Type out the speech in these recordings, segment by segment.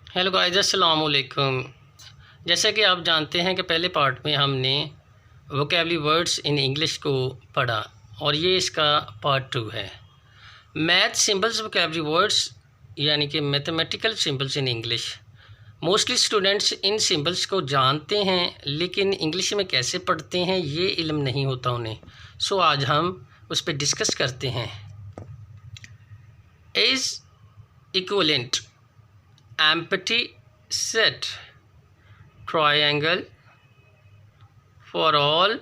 Hello guys, अस्सलाम वालेकुम। जैसा कि आप जानते हैं कि पहले पार्ट में हमने वोकेबलरी वर्ड्स इन इंग्लिश को पढ़ा और ये इसका पार्ट 2 है। मैथ सिंबल्स वोकेबलरी वर्ड्स यानी कि mathematical symbols in English. Mostly students in symbols को जानते हैं लेकिन इंग्लिश में कैसे पढ़ते हैं ये इल्म नहीं होता उन्हें। सो आज हम उस पर डिस्कस करते हैं। Is equivalent, empty set, triangle, for all,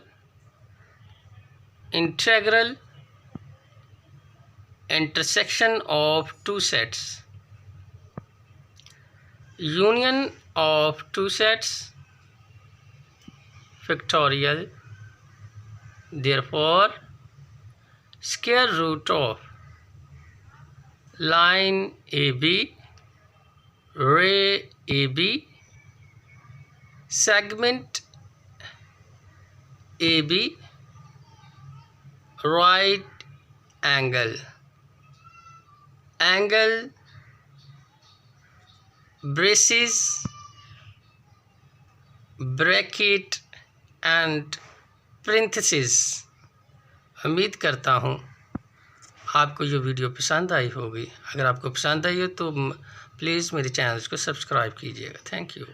integral, intersection of two sets, union of two sets, factorial, therefore square root of line AB, ray AB, segment AB, right angle, angle, braces, bracket and parenthesis। उम्मीद करता हूँ आपको ये video पसंद आई होगी। अगर आपको पसंद आई हो तो प्लीज़ मेरे चैनल को सब्सक्राइब कीजिएगा। Thank you.